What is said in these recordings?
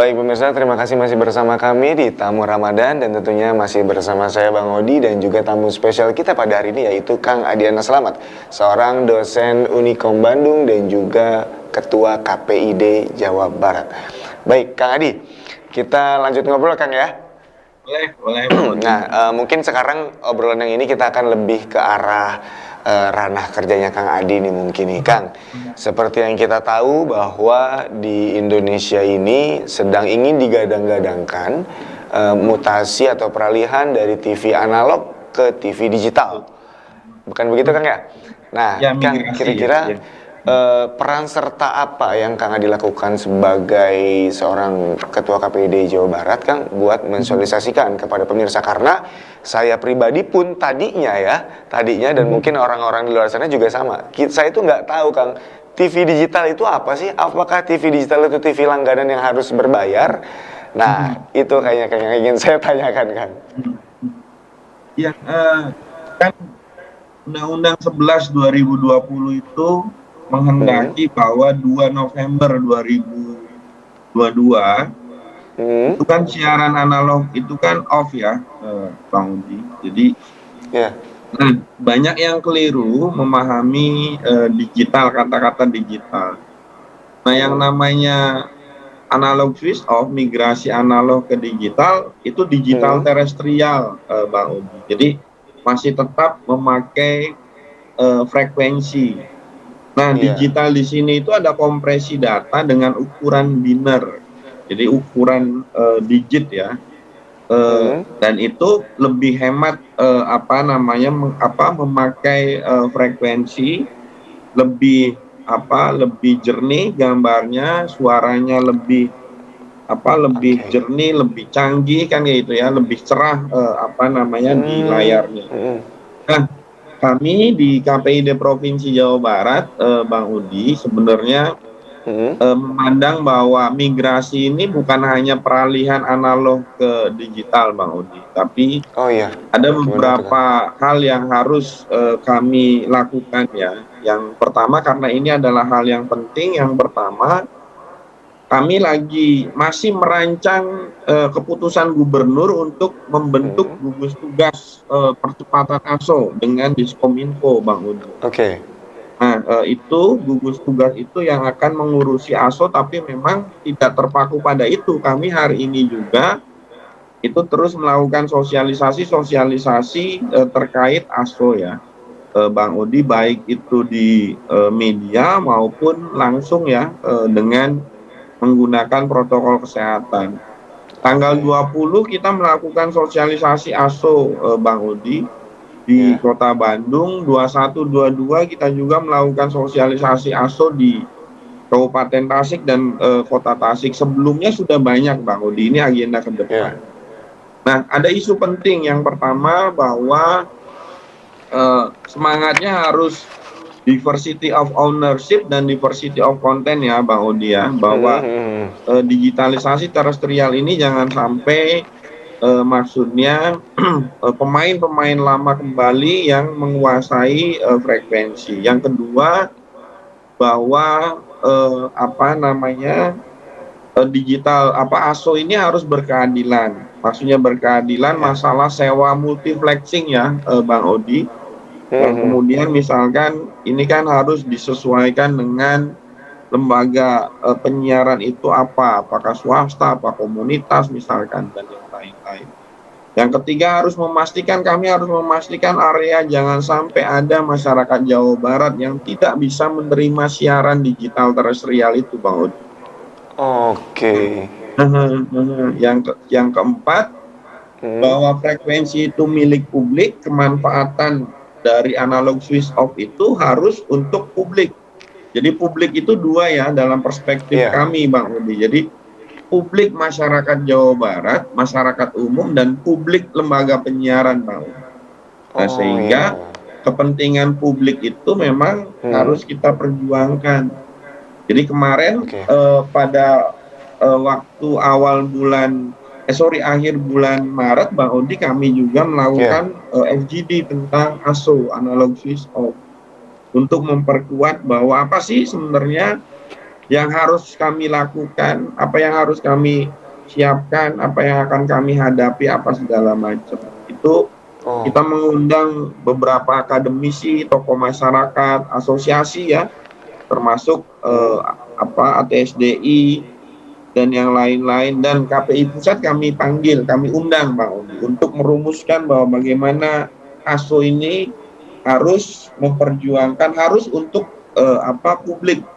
Baik pemirsa, terima kasih masih bersama kami di Tamu Ramadan dan tentunya masih bersama saya Bang Odi dan juga tamu spesial kita pada hari ini yaitu Kang Adiana Slamet, seorang dosen Unikom Bandung dan juga Ketua KPID Jawa Barat. Baik Kang Adi, kita lanjut ngobrol Kang ya. Boleh. Nah, mungkin sekarang obrolan yang ini kita akan lebih ke arah ranah kerjanya Kang Adi nih mungkin nih Kang. Seperti yang kita tahu bahwa di Indonesia ini sedang ingin digadang-gadangkan mutasi atau peralihan dari TV analog ke TV digital. Bukan begitu Kang ya? Nah, Ya, Kang migrasi kira-kira ya. peran serta apa yang Kang Adi lakukan sebagai seorang Ketua KPID Jawa Barat Kang buat mensosialisasikan kepada pemirsa, karena saya pribadi pun tadinya dan mungkin orang-orang di luar sana juga sama. Saya itu nggak tahu Kang, TV digital itu apa sih? Apakah TV digital itu TV langganan yang harus berbayar? Nah, itu kayaknya yang ingin saya tanyakan Kang. Ya, kan Undang-Undang 11 2020 itu menghendaki bahwa 2 November 2022 itu kan siaran analog itu kan off ya, Bang Udi. Jadi banyak yang keliru memahami digital, kata-kata digital. Nah, yang namanya analog switch off, migrasi analog ke digital, itu digital terestrial, Bang Udi. Jadi masih tetap memakai frekuensi. Nah, digital di sini itu ada kompresi data dengan ukuran biner, jadi ukuran digit ya, dan itu lebih hemat memakai frekuensi lebih lebih jernih gambarnya, suaranya lebih jernih, lebih canggih kan gitu ya, lebih cerah di layarnya. Nah, kami di KPID Provinsi Jawa Barat, Bang Udi, sebenarnya memandang bahwa migrasi ini bukan hanya peralihan analog ke digital, Bang Udi, tapi ada beberapa hal yang harus kami lakukan ya. Yang pertama, karena ini adalah hal yang penting, yang pertama kami masih merancang keputusan gubernur untuk membentuk gugus tugas percepatan ASO dengan Diskominfo, Bang Udi. Nah, itu gugus tugas itu yang akan mengurusi ASO, tapi memang tidak terpaku pada itu. Kami hari ini juga itu terus melakukan sosialisasi terkait ASO ya, Bang Udi, baik itu di media maupun langsung ya, dengan menggunakan protokol kesehatan. Tanggal 20 kita melakukan sosialisasi ASO, Bang Udi, di Kota Bandung. 21, 22 kita juga melakukan sosialisasi ASO di Kabupaten Tasik dan Kota Tasik. Sebelumnya sudah banyak, Bang Udi, ini agenda ke depan. Nah, ada isu penting. Yang pertama bahwa semangatnya harus diversity of ownership dan diversity of content ya, Bang Odi ya, bahwa digitalisasi terestrial ini jangan sampai maksudnya pemain-pemain lama kembali yang menguasai frekuensi. Yang kedua, bahwa digital ASO ini harus berkeadilan. Maksudnya berkeadilan masalah sewa multiplexing ya, Bang Odi. Yang kemudian misalkan ini kan harus disesuaikan dengan lembaga penyiaran itu apakah swasta, apa komunitas misalkan, dan yang lain-lain. Yang ketiga, kami harus memastikan area jangan sampai ada masyarakat Jawa Barat yang tidak bisa menerima siaran digital terestrial itu, Bang Odi. Yang keempat, bahwa frekuensi itu milik publik, kemanfaatan dari analog switch off itu harus untuk publik. Jadi publik itu dua ya dalam perspektif kami, Bang Udi. Jadi publik masyarakat Jawa Barat, masyarakat umum, dan publik lembaga penyiaran, Bang Udi. Nah, sehingga kepentingan publik itu memang harus kita perjuangkan. Jadi kemarin pada waktu akhir bulan Maret, Bang Odi, kami juga melakukan FGD tentang ASO, analog switch off, untuk memperkuat bahwa apa sih sebenarnya yang harus kami lakukan, apa yang harus kami siapkan, apa yang akan kami hadapi, apa segala macam. Itu Oh, kita mengundang beberapa akademisi, tokoh masyarakat, asosiasi ya, termasuk ATSDI dan yang lain-lain, dan KPI pusat kami panggil, kami undang Bang Odi untuk merumuskan bahwa bagaimana ASO ini harus memperjuangkan, harus untuk publik, oke.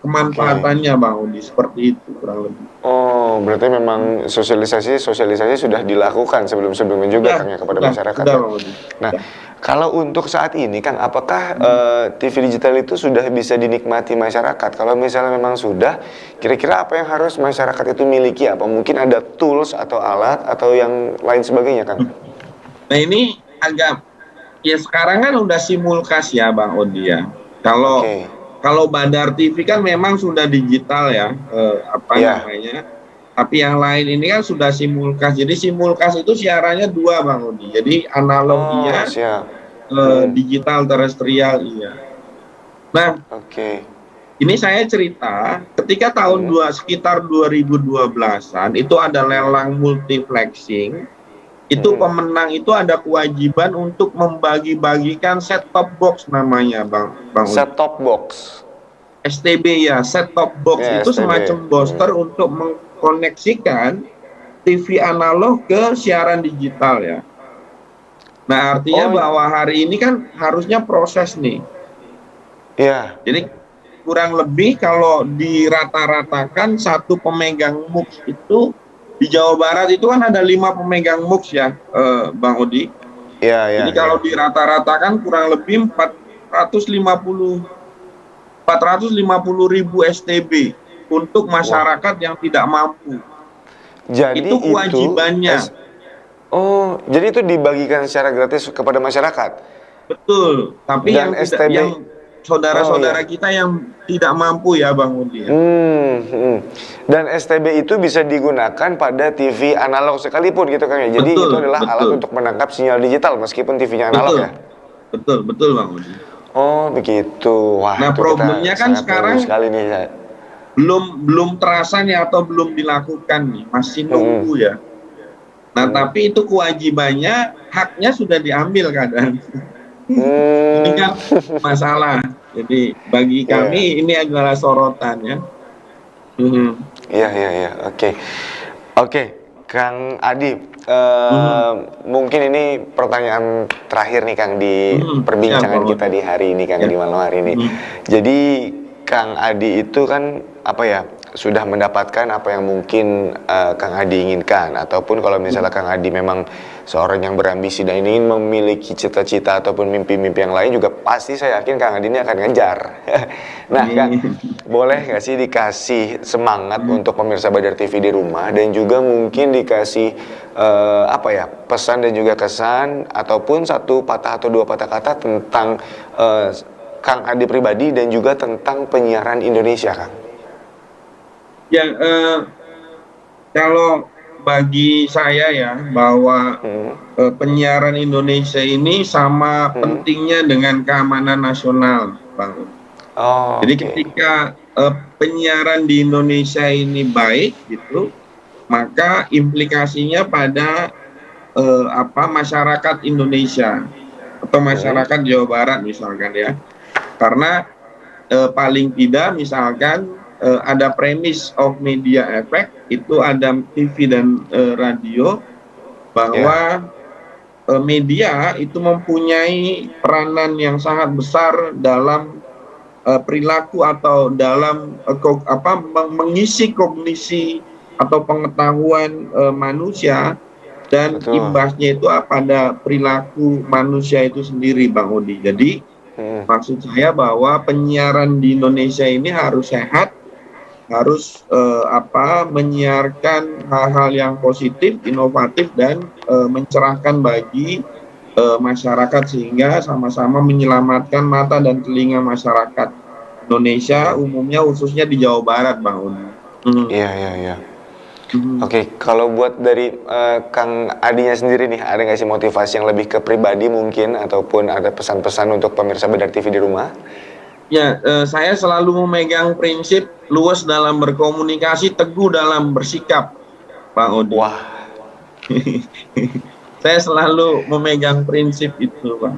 kemanfaatannya Bang Odi, seperti itu kurang lebih. Oh, berarti memang sosialisasi sudah dilakukan sebelum-sebelumnya juga Kang ya kepada masyarakat Sudah ya. Bang Odi. Nah, Sudah. kalau untuk saat ini Kang, apakah TV digital itu sudah bisa dinikmati masyarakat? Kalau misalnya memang sudah, kira-kira apa yang harus masyarakat itu miliki? Apa mungkin ada tools atau alat atau yang lain sebagainya, Kang? Nah ini agak, ya sekarang kan udah simulkas ya Bang Odi ya. Kalau Oke. kalau Badar TV kan memang sudah digital ya, Iya. namanya. Tapi yang lain ini kan sudah simulkas. Jadi simulkas itu siarannya dua Bang Odi. Jadi analog Oh, iya, siap. Hmm, digital terestrial iya. Nah, oke. ini saya cerita ketika Hmm, sekitar 2012-an itu ada lelang multiplexing. Itu hmm. pemenang itu ada kewajiban untuk membagi-bagikan set top box namanya Bang Udi. Set top box. STB ya, set top box Ya, itu STB. semacam Hmm. booster untuk mengkoneksikan TV analog ke siaran digital ya. Nah, artinya Oh, bahwa hari ini kan harusnya proses nih. iya. Jadi kurang lebih kalau dirata-ratakan satu pemegang MUX itu di Jawa Barat itu kan ada 5 pemegang MUX ya, Bang Odi. Iya, iya, Jadi iya. kalau dirata-ratakan kurang lebih 450 ribu STB untuk Wah. masyarakat yang tidak mampu. Jadi Itu itu kewajibannya. Oh, jadi itu dibagikan secara gratis kepada masyarakat. Betul. Tapi Dan yang tidak, STB. yang Oh iya. saudara-saudara kita yang tidak mampu ya Bang Udi ya. Hmm. Dan STB itu bisa digunakan pada TV analog sekalipun gitu Kang ya. Jadi itu Betul, adalah alat betul. untuk menangkap sinyal digital meskipun TV-nya analog ya. Betul. Betul, betul Bang Udi. Oh, begitu. Wah, Nah, itu kita problemnya kan sangat menunggu sekarang sekali nih. belum terasa nih atau belum dilakukan nih, masih Hmm. nunggu ya. Nah, Hmm. tapi itu kewajibannya, haknya sudah diambil kadang. Ini Hmm. kan masalah. Jadi bagi Iya. kami ini adalah sorotan ya. Mhm. Iya, iya, iya. Oke. Oke, Kang Adi, Mhm. mungkin ini pertanyaan terakhir nih Kang di Siap perbincangan Bang kita Odi. di hari ini Kang, Ya. di malam hari ini. Mhm. Jadi Kang Adi itu kan apa ya, sudah mendapatkan apa yang mungkin Kang Adi inginkan, ataupun kalau misalnya Kang Adi memang seorang yang berambisi dan ingin memiliki cita-cita ataupun mimpi-mimpi yang lain juga pasti saya yakin Kang Adi ini akan ngejar. Nah Kang, Amin. boleh nggak sih dikasih semangat Mhm. untuk pemirsa Badar TV di rumah, dan juga mungkin dikasih apa ya, pesan dan juga kesan ataupun satu patah atau dua patah kata tentang eh, Kang Adi pribadi dan juga tentang penyiaran Indonesia Kang. Ya, kalau bagi saya ya bahwa Hmm. penyiaran Indonesia ini sama Hmm. pentingnya dengan keamanan nasional, Bang. Oh, Jadi oke. ketika penyiaran di Indonesia ini baik gitu, maka implikasinya pada masyarakat Indonesia atau Hmm. masyarakat Jawa Barat misalkan ya. Karena paling tidak misalkan ada premis of media effect, itu ada TV dan radio, Ya. bahwa media itu mempunyai peranan yang sangat besar dalam perilaku atau dalam mengisi kognisi atau pengetahuan manusia, dan Betul. imbasnya itu pada perilaku manusia itu sendiri Bang Odi. Jadi Hmm. maksud saya bahwa penyiaran di Indonesia ini harus sehat, harus menyiarkan hal-hal yang positif, inovatif, dan mencerahkan bagi masyarakat, sehingga sama-sama menyelamatkan mata dan telinga masyarakat Indonesia umumnya, khususnya di Jawa Barat, Bang Uni. Iya, iya, iya. Mhm. Oke, kalau buat dari Kang Adinya sendiri nih, ada nggak sih motivasi yang lebih ke pribadi mungkin, ataupun ada pesan-pesan untuk pemirsa Badar TV di rumah? Ya, saya selalu memegang prinsip luas dalam berkomunikasi, teguh dalam bersikap, Pak Odi. Wah, Saya selalu memegang prinsip itu, Pak.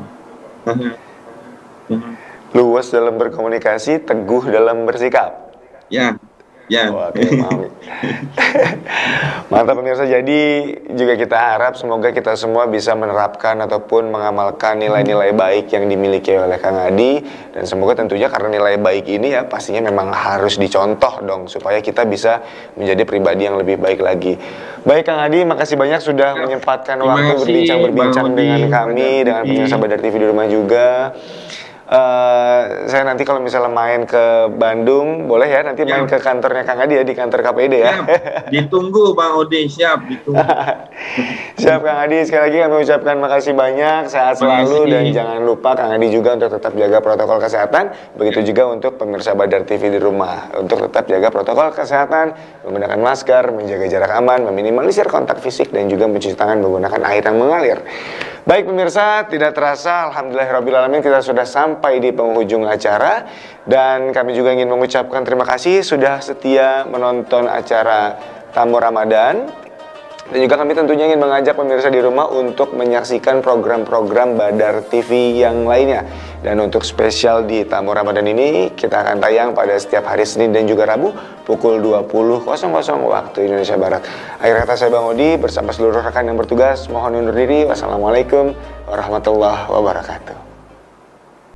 luas dalam berkomunikasi, teguh dalam bersikap. Ya, ya. Oke, paham. Mantap pemirsa, jadi juga kita harap semoga kita semua bisa menerapkan ataupun mengamalkan nilai-nilai baik yang dimiliki oleh Kang Adi, dan semoga tentunya karena nilai baik ini ya pastinya memang harus dicontoh dong supaya kita bisa menjadi pribadi yang lebih baik lagi. Baik Kang Adi, makasih banyak sudah menyempatkan Terima waktu kasih, berbincang-bincang Bang Odi, dengan kami, dengan Badar pemirsa TV. Badar TV di rumah juga. Saya nanti kalau misalnya main ke Bandung, boleh ya nanti main ke kantornya Kang Adi ya, di kantor KPD ya. Siap, ditunggu Bang Odi, siap, ditunggu. Siap Kang Adi, sekali lagi kami ucapkan makasih banyak, sehat selalu, dan Makasih. jangan lupa Kang Adi juga untuk tetap jaga protokol kesehatan. Begitu juga untuk pemirsa Badar TV di rumah, untuk tetap jaga protokol kesehatan, menggunakan masker, menjaga jarak aman, meminimalisir kontak fisik, dan juga mencuci tangan menggunakan air yang mengalir. Baik pemirsa, tidak terasa alhamdulillahirrahmanirrahim kita sudah sampai di penghujung acara, dan kami juga ingin mengucapkan terima kasih sudah setia menonton acara Tamu Ramadan. Dan juga kami tentunya ingin mengajak pemirsa di rumah untuk menyaksikan program-program Badar TV yang lainnya. Dan untuk spesial di Tamu Ramadan ini, kita akan tayang pada setiap hari Senin dan juga Rabu pukul 20.00 waktu Indonesia Barat. Akhir kata saya Bang Odi bersama seluruh rekan yang bertugas, mohon undur diri. Wassalamualaikum warahmatullahi wabarakatuh.